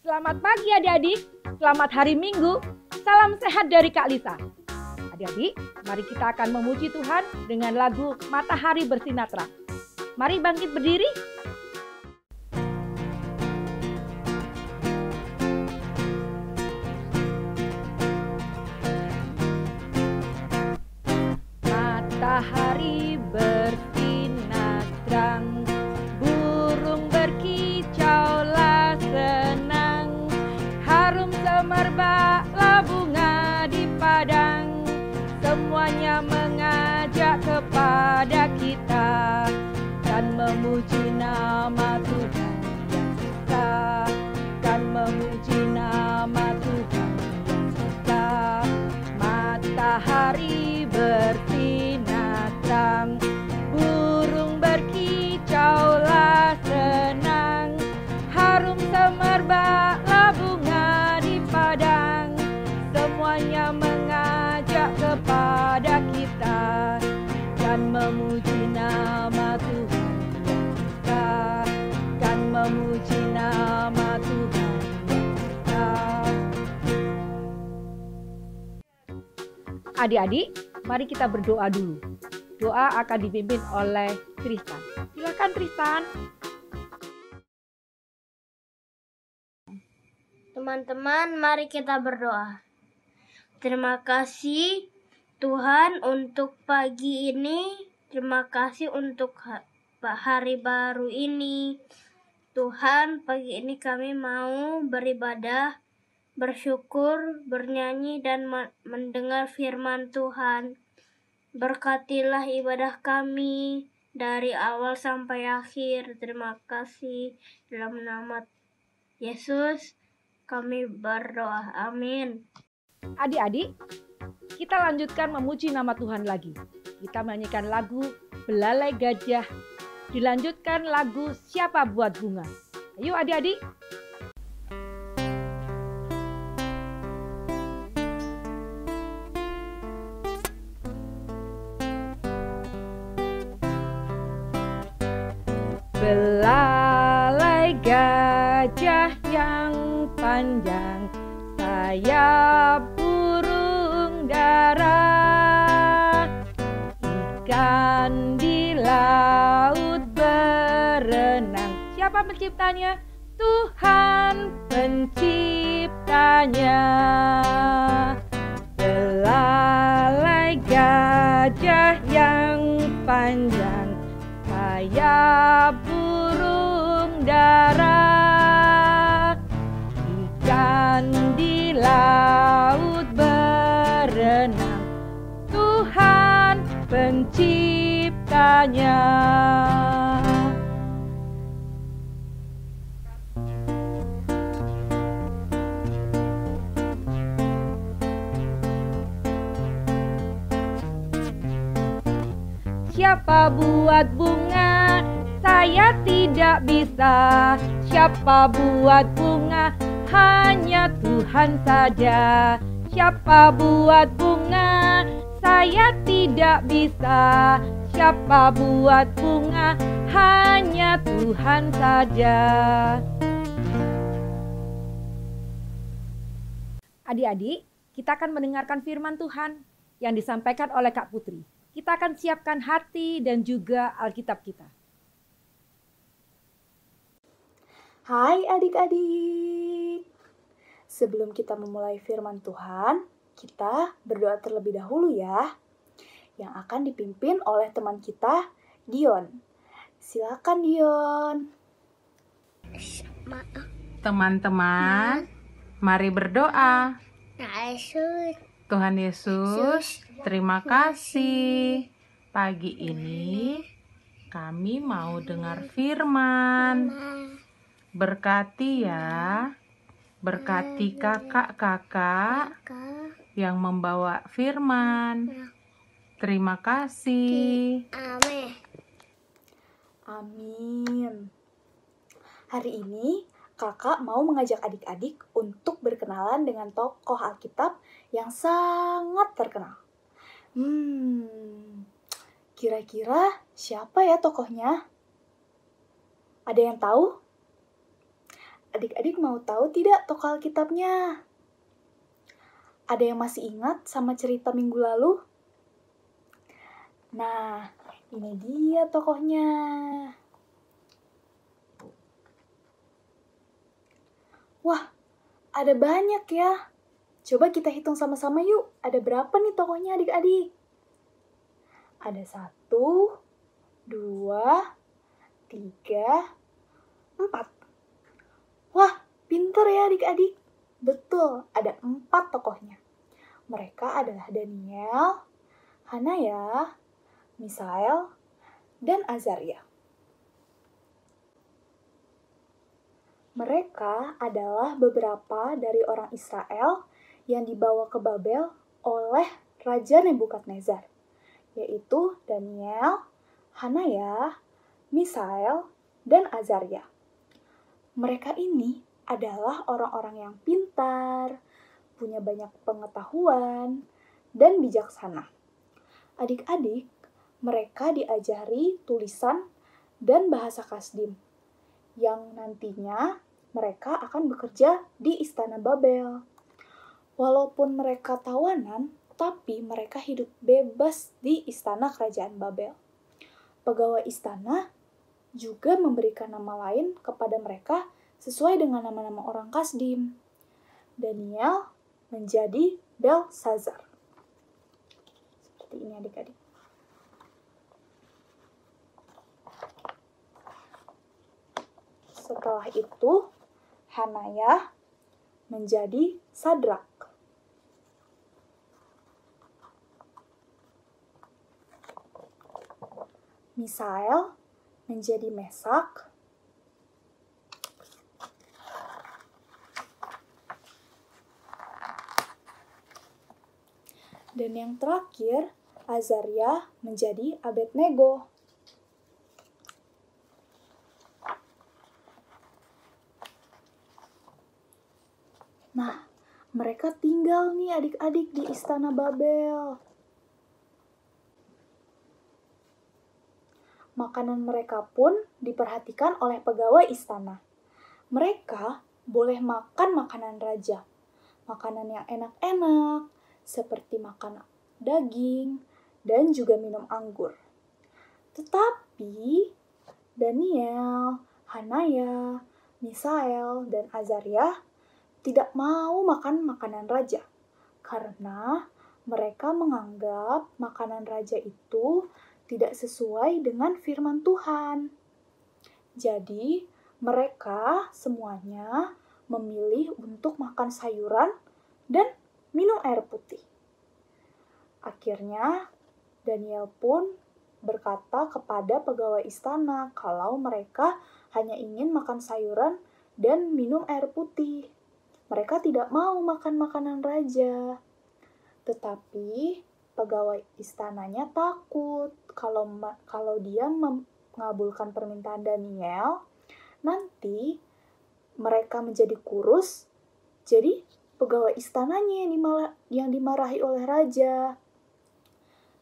Selamat pagi adik-adik, selamat hari Minggu, salam sehat dari Kak Lisa. Adik-adik, mari kita akan memuji Tuhan dengan lagu Matahari Bersinar Terang. Mari bangkit berdiri. Matahari bersinar terang, burung berkicaulah senang, harum semerbaklah bunga di padang, semuanya mengajak kepada kita dan memuji nama Tuhan yang esa, dan memuji nama Tuhan yang esa. Matahari bersinar terang, burung berkicaulah senang, harum semerbaklah bunga di padang, semuanya mengajak kepada kita dan memuji nama Tuhan yang esa, dan memuji nama Tuhan yang esa. Adik-adik, mari kita berdoa dulu. Doa akan dipimpin oleh Tristan. Silakan Tristan. Teman-teman, mari kita berdoa. Terima kasih Tuhan untuk pagi ini. Terima kasih untuk hari baru ini. Tuhan, pagi ini kami mau beribadah, bersyukur, bernyanyi, dan mendengar firman Tuhan. Berkatilah ibadah kami dari awal sampai akhir. Terima kasih. Dalam nama Yesus kami berdoa. Amin. Adik-adik, kita lanjutkan memuji nama Tuhan lagi. Kita menyanyikan lagu Belalai Gajah, dilanjutkan lagu Siapa Buat Bunga. Ayo adik-adik. Belalai gajah yang panjang, sayap burung dara, ikan di laut berenang. Siapa penciptanya? Tuhan penciptanya. Belalai gajah yang panjang, sayap burung dara, ikan di laut berenang, Tuhan penciptanya. Siapa buat bunga? Saya tidak bisa. Siapa buat bunga? Hanya Tuhan saja. Siapa buat bunga? Saya tidak bisa. Siapa buat bunga? Hanya Tuhan saja. Adik-adik, kita akan mendengarkan firman Tuhan yang disampaikan oleh Kak Putri. Kita akan siapkan hati dan juga Alkitab kita. Hai adik-adik. Sebelum kita memulai firman Tuhan, kita berdoa terlebih dahulu ya. Yang akan dipimpin oleh teman kita, Dion. Silakan Dion. Teman-teman, mari berdoa. Tuhan Yesus, terima kasih. Pagi ini kami mau dengar firman. Berkati ya, berkati kakak-kakak yang membawa firman. Terima kasih. Amin. Hari ini kakak mau mengajak adik-adik untuk berkenalan dengan tokoh Alkitab yang sangat terkenal. Kira-kira siapa ya tokohnya? Ada yang tahu? Adik-adik mau tahu tidak tokoh Alkitabnya? Ada yang masih ingat sama cerita minggu lalu? Nah, ini dia tokohnya. Wah, ada banyak ya. Coba kita hitung sama-sama yuk. Ada berapa nih tokohnya adik-adik? Ada 1, 2, 3, 4. Wah, pinter ya adik-adik. Betul, ada 4 tokohnya. Mereka adalah Daniel, Hanaya, Misael, dan Azaria. Mereka adalah beberapa dari orang Israel yang dibawa ke Babel oleh Raja Nebukadnezar, yaitu Daniel, Hanaya, Misael, dan Azaria. Mereka ini adalah orang-orang yang pintar, punya banyak pengetahuan, dan bijaksana. Adik-adik, mereka diajari tulisan dan bahasa Kasdim, yang nantinya mereka akan bekerja di Istana Babel. Walaupun mereka tawanan, tapi mereka hidup bebas di Istana Kerajaan Babel. Pegawai istana juga memberikan nama lain kepada mereka sesuai dengan nama-nama orang Kasdim. Daniel menjadi Belsazar. Seperti ini adik-adik. Setelah itu, Hanaya menjadi Sadrak. Misael menjadi Mesak. Dan yang terakhir, Azaria menjadi Abednego. Nah, mereka tinggal nih adik-adik di Istana Babel. Makanan mereka pun diperhatikan oleh pegawai istana. Mereka boleh makan makanan raja, makanan yang enak-enak, seperti makan daging dan juga minum anggur. Tetapi Daniel, Hanaya, Misael, dan Azaria tidak mau makan makanan raja karena mereka menganggap makanan raja itu tidak sesuai dengan firman Tuhan. Jadi, mereka semuanya memilih untuk makan sayuran dan minum air putih. Akhirnya, Daniel pun berkata kepada pegawai istana kalau mereka hanya ingin makan sayuran dan minum air putih. Mereka tidak mau makan makanan raja. Tetapi pegawai istananya takut kalau dia mengabulkan permintaan Daniel, nanti mereka menjadi kurus, jadi pegawai istananya yang dimarahi oleh raja.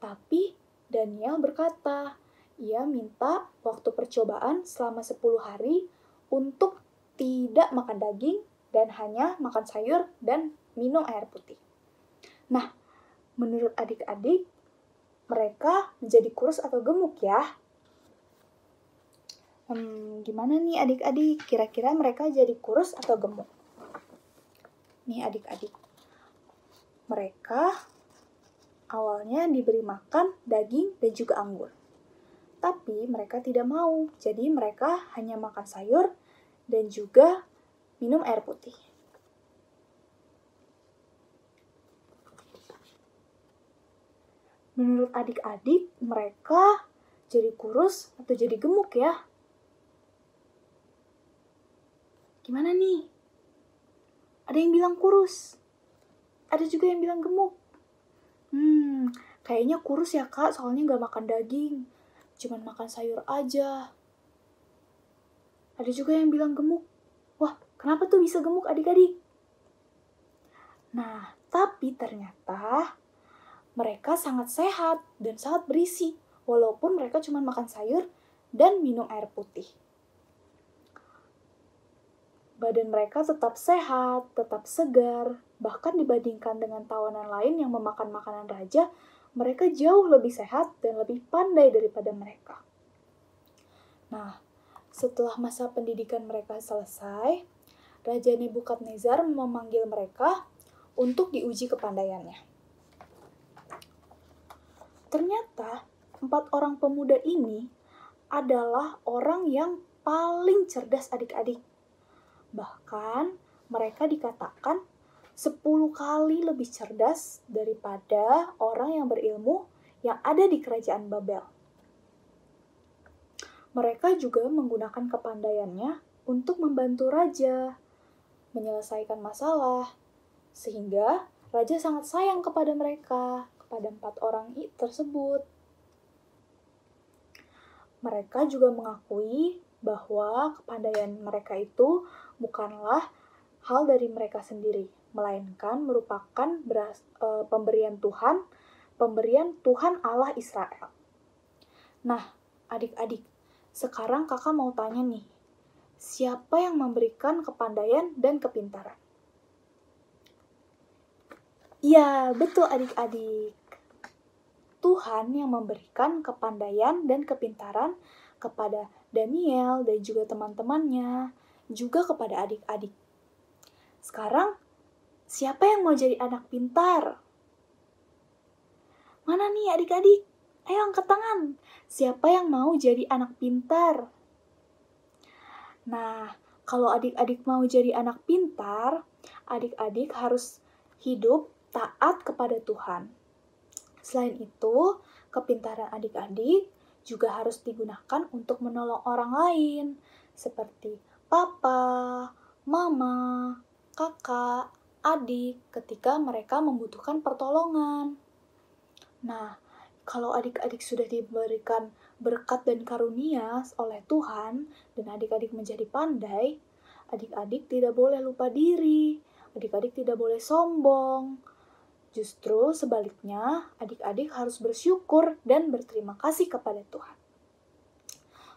Tapi Daniel berkata, ia minta waktu percobaan selama 10 hari untuk tidak makan daging dan hanya makan sayur dan minum air putih. Nah, menurut adik-adik, mereka menjadi kurus atau gemuk ya? Gimana nih adik-adik? Kira-kira mereka jadi kurus atau gemuk? Nih adik-adik, mereka awalnya diberi makan daging dan juga anggur. Tapi mereka tidak mau, jadi mereka hanya makan sayur dan juga minum air putih. Menurut adik-adik, mereka jadi kurus atau jadi gemuk ya? Gimana nih? Ada yang bilang kurus, ada juga yang bilang gemuk. Kayaknya kurus ya kak, soalnya gak makan daging, cuman makan sayur aja. Ada juga yang bilang gemuk. Wah, kenapa tuh bisa gemuk adik-adik? Nah, tapi ternyata mereka sangat sehat dan sangat berisi, walaupun mereka cuma makan sayur dan minum air putih. Badan mereka tetap sehat, tetap segar, bahkan dibandingkan dengan tawanan lain yang memakan makanan raja, mereka jauh lebih sehat dan lebih pandai daripada mereka. Nah, setelah masa pendidikan mereka selesai, Raja Nebukadnezar memanggil mereka untuk diuji kepandaiannya. Ternyata 4 orang pemuda ini adalah orang yang paling cerdas adik-adik. Bahkan mereka dikatakan 10 kali lebih cerdas daripada orang yang berilmu yang ada di kerajaan Babel. Mereka juga menggunakan kepandaiannya untuk membantu raja menyelesaikan masalah, sehingga raja sangat sayang kepada mereka, kepada 4 orang tersebut. Mereka juga mengakui bahwa kepandaian mereka itu bukanlah hal dari mereka sendiri, melainkan merupakan pemberian Tuhan Allah Israel. Nah, adik-adik, sekarang kakak mau tanya nih, siapa yang memberikan kepandaian dan kepintaran? Ya, betul adik-adik. Tuhan yang memberikan kepandaian dan kepintaran kepada Daniel dan juga teman-temannya, juga kepada adik-adik. Sekarang, siapa yang mau jadi anak pintar? Mana nih adik-adik? Ayo angkat tangan. Siapa yang mau jadi anak pintar? Nah, kalau adik-adik mau jadi anak pintar, adik-adik harus hidup taat kepada Tuhan. Selain itu, kepintaran adik-adik juga harus digunakan untuk menolong orang lain, seperti papa, mama, kakak, adik ketika mereka membutuhkan pertolongan. Nah, kalau adik-adik sudah diberikan berkat dan karunia oleh Tuhan dan adik-adik menjadi pandai, adik-adik tidak boleh lupa diri, adik-adik tidak boleh sombong. Justru sebaliknya, adik-adik harus bersyukur dan berterima kasih kepada Tuhan.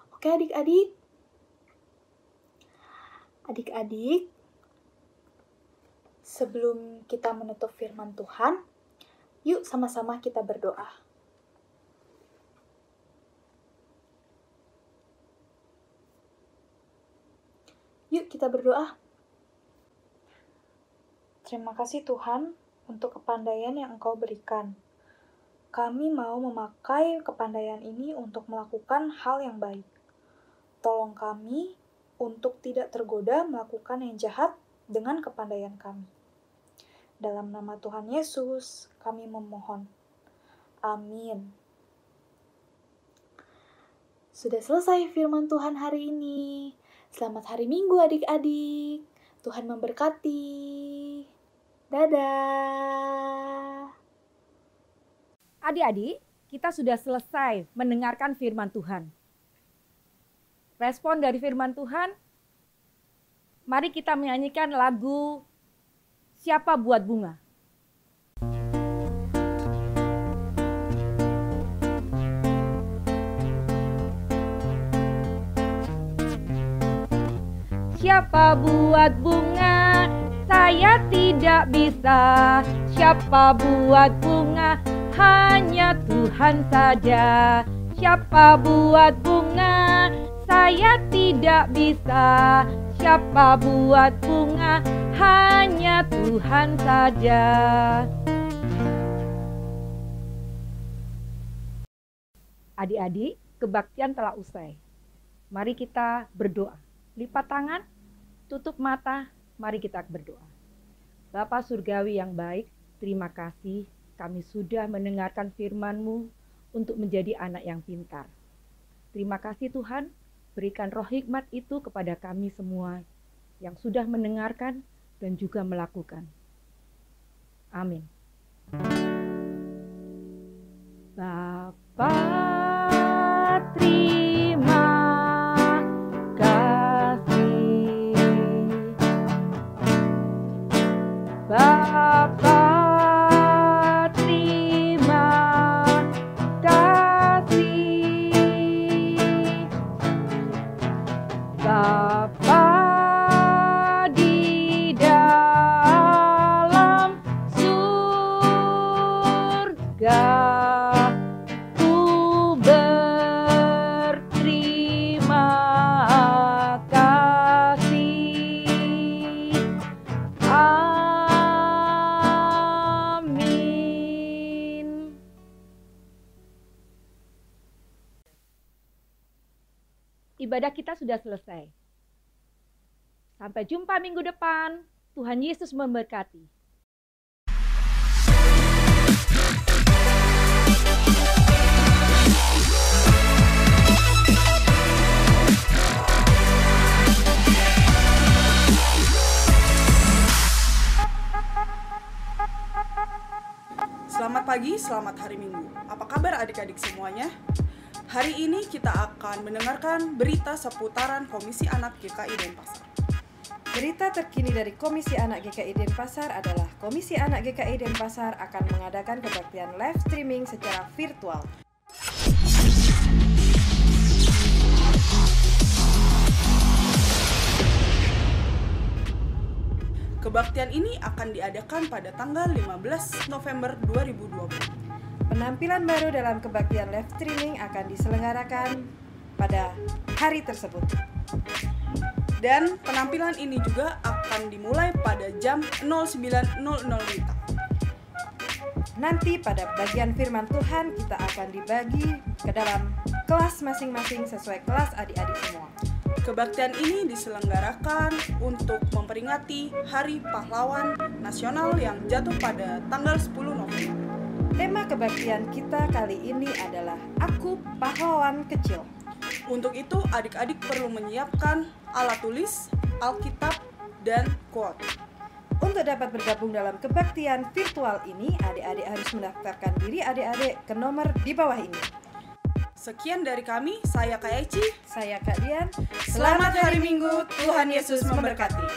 Oke adik-adik? Adik-adik, sebelum kita menutup firman Tuhan, yuk sama-sama kita berdoa. Yuk kita berdoa. Terima kasih Tuhan untuk kepandaian yang Engkau berikan. Kami mau memakai kepandaian ini untuk melakukan hal yang baik. Tolong kami untuk tidak tergoda melakukan yang jahat dengan kepandaian kami. Dalam nama Tuhan Yesus, kami memohon. Amin. Sudah selesai firman Tuhan hari ini. Selamat hari Minggu adik-adik. Tuhan memberkati. Dadah. Adik-adik, kita sudah selesai mendengarkan firman Tuhan. Respon dari firman Tuhan, mari kita menyanyikan lagu Siapa Buat Bunga. Siapa buat bunga? Saya tidak bisa. Siapa buat bunga? Hanya Tuhan saja. Siapa buat bunga? Saya tidak bisa. Siapa buat bunga? Hanya Tuhan saja. Adik-adik, kebaktian telah usai. Mari kita berdoa. Lipat tangan, tutup mata, mari kita berdoa. Bapa Surgawi yang baik, terima kasih kami sudah mendengarkan firman-Mu untuk menjadi anak yang pintar. Terima kasih Tuhan, berikan roh hikmat itu kepada kami semua yang sudah mendengarkan dan juga melakukan. Amin. Bapa, terima kasih. Bapa, terima kasih. Bapa, Ku berterima kasih. Amin. Ibadah kita sudah selesai. Sampai jumpa minggu depan. Tuhan Yesus memberkati. Selamat pagi, selamat hari Minggu. Apa kabar adik-adik semuanya? Hari ini kita akan mendengarkan berita seputaran Komisi Anak GKI Denpasar. Berita terkini dari Komisi Anak GKI Denpasar adalah Komisi Anak GKI Denpasar akan mengadakan kebaktian live streaming secara virtual. Kebaktian ini akan diadakan pada tanggal 15 November 2020. Penampilan baru dalam kebaktian live streaming akan diselenggarakan pada hari tersebut. Dan penampilan ini juga akan dimulai pada jam 09.00 WITA. Nanti pada bagian firman Tuhan kita akan dibagi ke dalam kelas masing-masing sesuai kelas adik-adik semua. Kebaktian ini diselenggarakan untuk memperingati Hari Pahlawan Nasional yang jatuh pada tanggal 10 November. Tema kebaktian kita kali ini adalah Aku Pahlawan Kecil. Untuk itu, adik-adik perlu menyiapkan alat tulis, Alkitab, dan quote. Untuk dapat bergabung dalam kebaktian virtual ini, adik-adik harus mendaftarkan diri adik-adik ke nomor di bawah ini. Sekian dari kami, saya Kak Eci. Saya Kak Dian. Selamat hari Minggu, Tuhan Yesus memberkati.